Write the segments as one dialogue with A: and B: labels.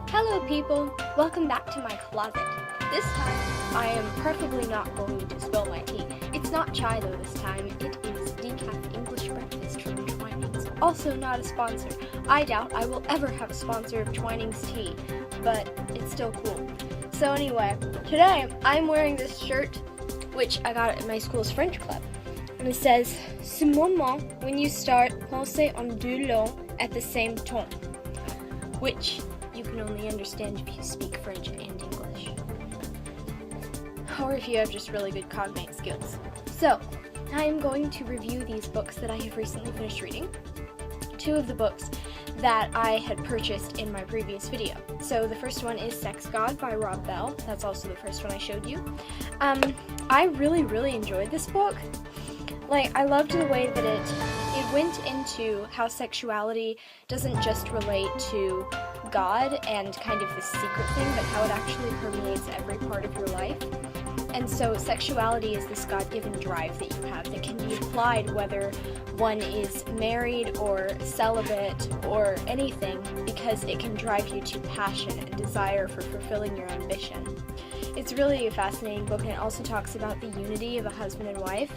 A: Hello people, welcome back to my closet. This time, I am preferably not going to spill my tea. It's not chai though this time, it is decaf English breakfast from Twinings. Also not a sponsor. I doubt I will ever have a sponsor of Twinings tea, but it's still cool. So anyway, today I'm wearing this shirt, which I got at my school's French club. And it says, "Ce moment when you start penser en deux langues at the same temps," which you can only understand if you speak French and English. Or if you have just really good cognate skills. So, I am going to review these books that I have recently finished reading. Two of the books that I had purchased in my previous video. So the first one is Sex God by Rob Bell. That's also the first one I showed you. I really enjoyed this book. I loved the way that it went into how sexuality doesn't just relate to God and kind of this secret thing, but how it actually permeates every part of your life. And so sexuality is this God-given drive that you have that can be applied whether one is married or celibate or anything, because it can drive you to passion and desire for fulfilling your ambition. It's really a fascinating book, and it also talks about the unity of a husband and wife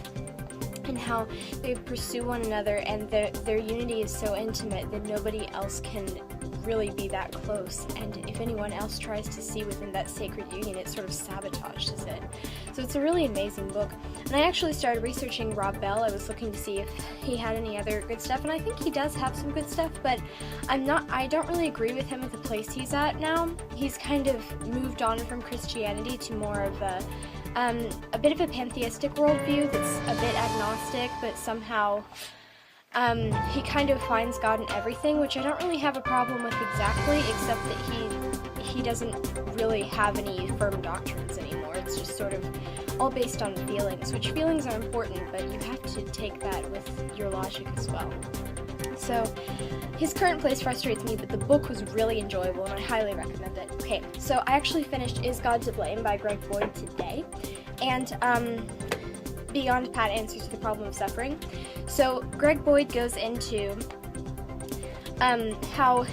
A: and how they pursue one another, and their unity is so intimate that nobody else can really be that close, and if anyone else tries to see within that sacred union, it sort of sabotages it. So it's a really amazing book, and I actually started researching Rob Bell. I was looking to see if he had any other good stuff, and I think he does have some good stuff, but I don't really agree with him at the place he's at now. He's kind of moved on from Christianity to more of a bit of a pantheistic worldview that's a bit agnostic, but somehow he kind of finds God in everything, which I don't really have a problem with exactly, except that he doesn't really have any firm doctrines anymore. It's just sort of all based on feelings, which feelings are important, but you have to take that with your logic as well. So his current place frustrates me, but the book was really enjoyable and I highly recommend it. Okay, so I actually finished Is God to Blame by Greg Boyd today, and Beyond Pat Answers to the Problem of Suffering. So Greg Boyd goes into how,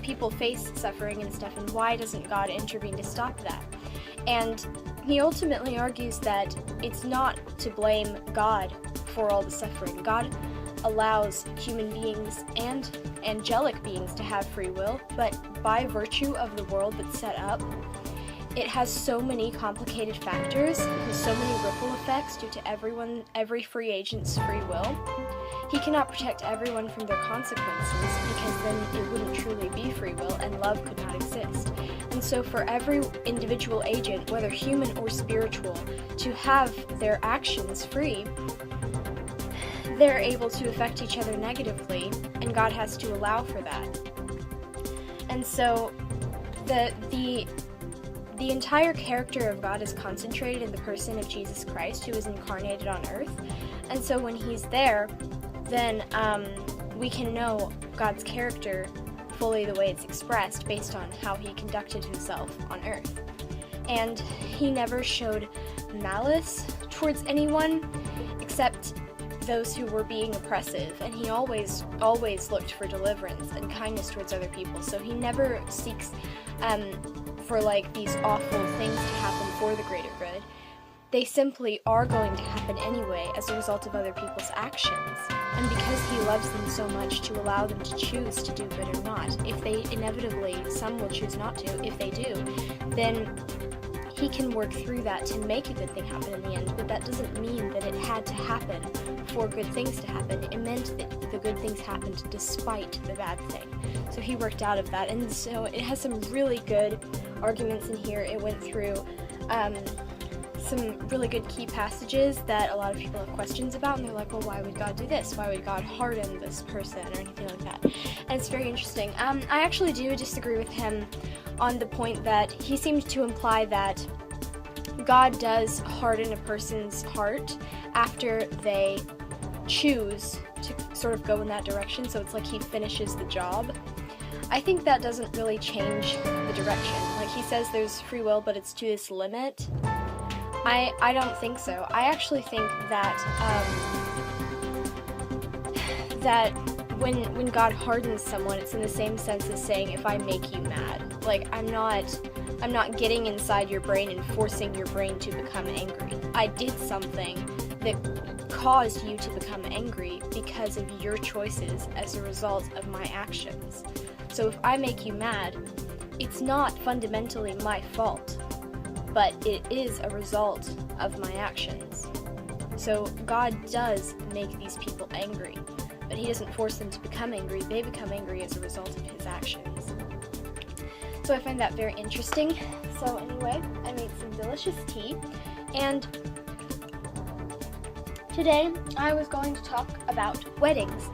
A: people face suffering and stuff, and why doesn't God intervene to stop that? And he ultimately argues that it's not to blame God for all the suffering. God allows human beings and angelic beings to have free will, but by virtue of the world that's set up, it has so many complicated factors and so many ripple effects due to every free agent's free will. He cannot protect everyone from their consequences, because then it wouldn't truly be free will and love could not exist. And so for every individual agent, whether human or spiritual, to have their actions free, they're able to affect each other negatively, and God has to allow for that. And so the entire character of God is concentrated in the person of Jesus Christ, who is incarnated on earth. And so when he's there, then we can know God's character fully the way it's expressed based on how he conducted himself on earth. And he never showed malice towards anyone except those who were being oppressive, and he always looked for deliverance and kindness towards other people. So he never seeks for these awful things to happen for the greater good. They simply are going to happen anyway as a result of other people's actions, and because he loves them so much to allow them to choose to do good or not. If they inevitably, some will choose not to. If they do, then he can work through that to make a good thing happen in the end, but that doesn't mean that it had to happen for good things to happen. It meant that the good things happened despite the bad thing. So he worked out of that, and so it has some really good arguments in here. It went through some really good key passages that a lot of people have questions about, and they're like, well, why would God do this? Why would God harden this person or anything like that? And it's very interesting. I actually do disagree with him on the point that he seemed to imply that God does harden a person's heart after they choose to sort of go in that direction, so it's like he finishes the job. I think that doesn't really change the direction. He says there's free will, but it's to this limit. I don't think so. I actually think that that when God hardens someone, it's in the same sense as saying, if I make you mad, Like, I'm not getting inside your brain and forcing your brain to become angry. I did something that caused you to become angry because of your choices as a result of my actions. So if I make you mad, it's not fundamentally my fault, but it is a result of my actions. So God does make these people angry, but he doesn't force them to become angry. They become angry as a result of his actions. So I find that very interesting. So anyway, I made some delicious tea, and today I was going to talk about weddings.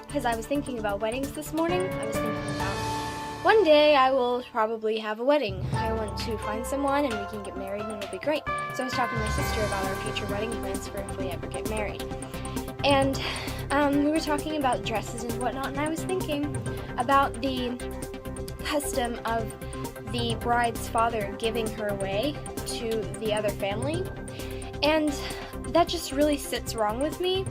A: Because I was thinking about weddings this morning. I was thinking about one day I will probably have a wedding. I want to find someone and we can get married and it'll be great. So I was talking to my sister about our future wedding plans for if we ever get married. And we were talking about dresses and whatnot, and I was thinking about the custom of the bride's father giving her away to the other family. And that just really sits wrong with me,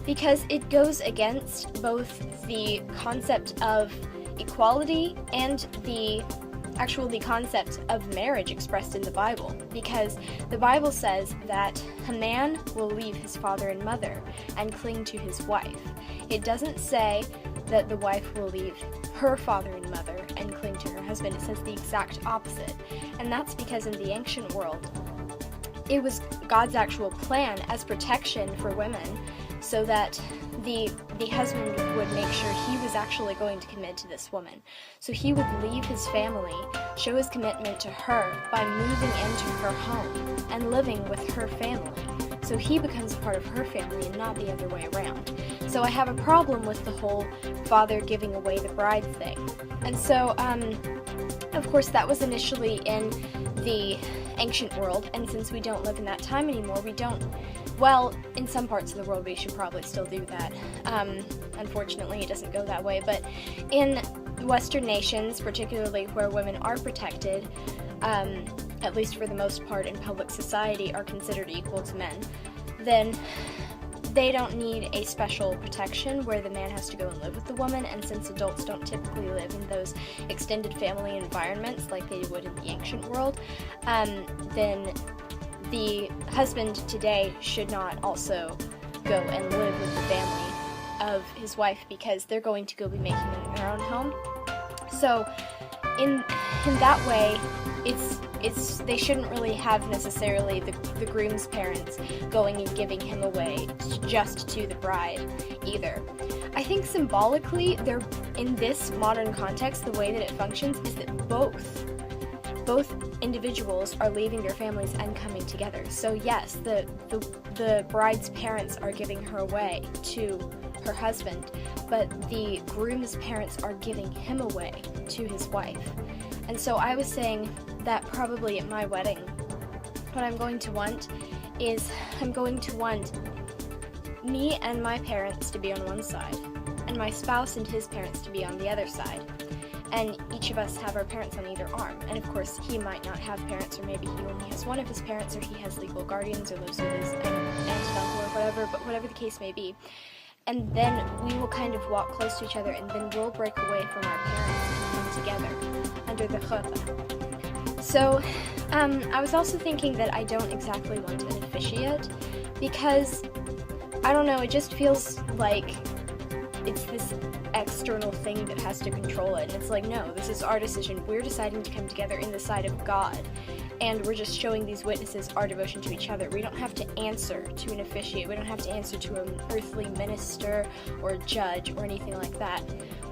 A: because it goes against both the concept of equality and the concept of marriage expressed in the Bible. Because the Bible says that a man will leave his father and mother and cling to his wife. It doesn't say that the wife will leave her father and mother and cling to her husband. It says the exact opposite. And that's because in the ancient world, it was God's actual plan as protection for women, so that the husband would make sure he was actually going to commit to this woman. So he would leave his family, show his commitment to her by moving into her home and living with her family. So he becomes part of her family and not the other way around. So I have a problem with the whole father giving away the bride thing. And so, of course, that was initially in the ancient world, and since we don't live in that time anymore, well, in some parts of the world we should probably still do that. Unfortunately, it doesn't go that way, but in Western nations, particularly where women are protected, at least for the most part in public society, are considered equal to men, then they don't need a special protection where the man has to go and live with the woman. And since adults don't typically live in those extended family environments like they would in the ancient world, then the husband today should not also go and live with the family of his wife, because they're going to go be making their own home. So in that way, they shouldn't really have necessarily the groom's parents going and giving him away just to the bride either. I think symbolically, they're in this modern context, the way that it functions is that both individuals are leaving their families and coming together. So yes, the bride's parents are giving her away to her husband, but the groom's parents are giving him away to his wife. And so I was saying that probably at my wedding, what I'm going to want is I'm going to want me and my parents to be on one side, and my spouse and his parents to be on the other side. And each of us have our parents on either arm. And of course, he might not have parents, or maybe he only has one of his parents, or he has legal guardians, or lives with his aunt and uncle, or whatever, but whatever the case may be. And then we will kind of walk close to each other, and then we'll break away from our parents and come together under the chuppah. So, I was also thinking that I don't exactly want an officiate, because, I don't know, it just feels like it's this external thing that has to control it. And it's like, no, this is our decision. We're deciding to come together in the sight of God. And we're just showing these witnesses our devotion to each other. We don't have to answer to an officiate. We don't have to answer to an earthly minister or judge or anything like that.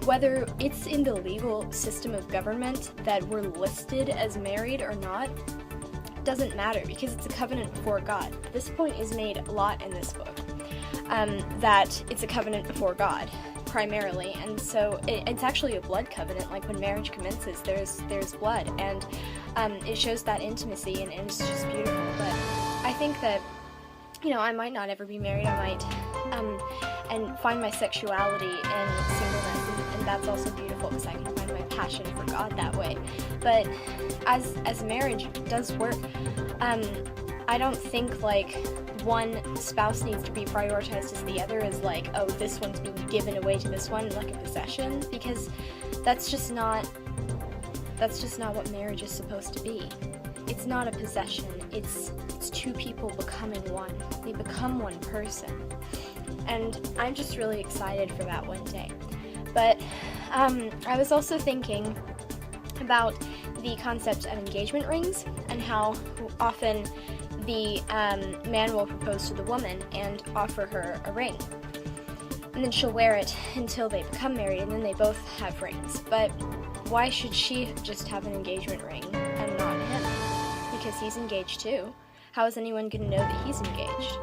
A: Whether it's in the legal system of government that we're listed as married or not, doesn't matter, because it's a covenant before God. This point is made a lot in this book, that it's a covenant before God, primarily, and so it's actually a blood covenant. Like when marriage commences, there's blood, and it shows that intimacy, and it's just beautiful. But I think that, I might not ever be married. I might and find my sexuality in singleness, and that's also beautiful, because I can find my passion for God that way. But as marriage does work, I don't think like one spouse needs to be prioritized as the other, as like, oh, this one's being given away to this one like a possession, because that's just not That's just not what marriage is supposed to be. It's not a possession. It's two people becoming one. They become one person. And I'm just really excited for that one day. But I was also thinking about the concept of engagement rings and how often the man will propose to the woman and offer her a ring. And then she'll wear it until they become married, and then they both have rings. But why should she just have an engagement ring and not him? Because he's engaged too. How is anyone going to know that he's engaged?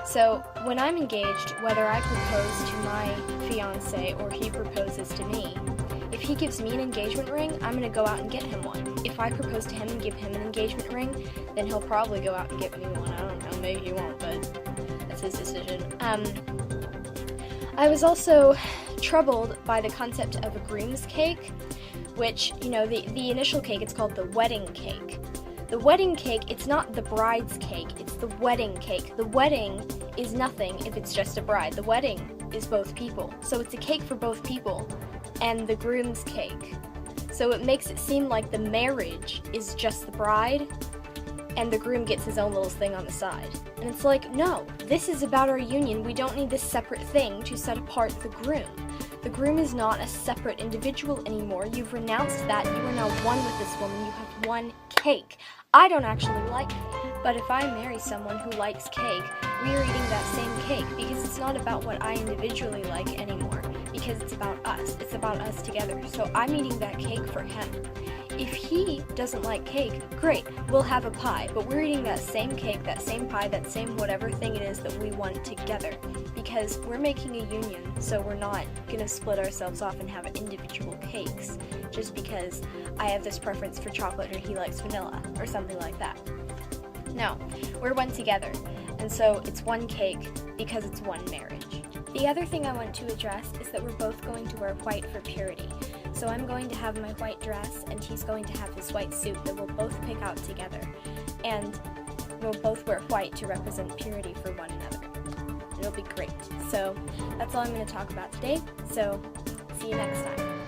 A: So when I'm engaged, whether I propose to my fiance or he proposes to me, if he gives me an engagement ring, I'm going to go out and get him one. If I propose to him and give him an engagement ring, then he'll probably go out and get me one. I don't know, maybe he won't, but that's his decision. I was also troubled by the concept of a groom's cake, which, you know, the initial cake, it's called the wedding cake. The wedding cake, it's not the bride's cake, it's the wedding cake. The wedding is nothing if it's just a bride. The wedding is both people. So it's a cake for both people and the groom's cake. So it makes it seem like the marriage is just the bride and the groom gets his own little thing on the side. And it's like, no, this is about our union. We don't need this separate thing to set apart the groom. The groom is not a separate individual anymore. You've renounced that. You are now one with this woman. You have one cake. I don't actually like it, but if I marry someone who likes cake, we are eating that same cake because it's not about what I individually like anymore, because it's about us. It's about us together. So I'm eating that cake for him. If he doesn't like cake, great, we'll have a pie, but we're eating that same cake, that same pie, that same whatever thing it is that we want together, because we're making a union, so we're not going to split ourselves off and have individual cakes just because I have this preference for chocolate or he likes vanilla or something like that. No, we're one together, and so it's one cake because it's one marriage. The other thing I want to address is that we're both going to wear white for purity. So I'm going to have my white dress, and he's going to have his white suit that we'll both pick out together. And we'll both wear white to represent purity for one another. It'll be great. So that's all I'm going to talk about today. So see you next time.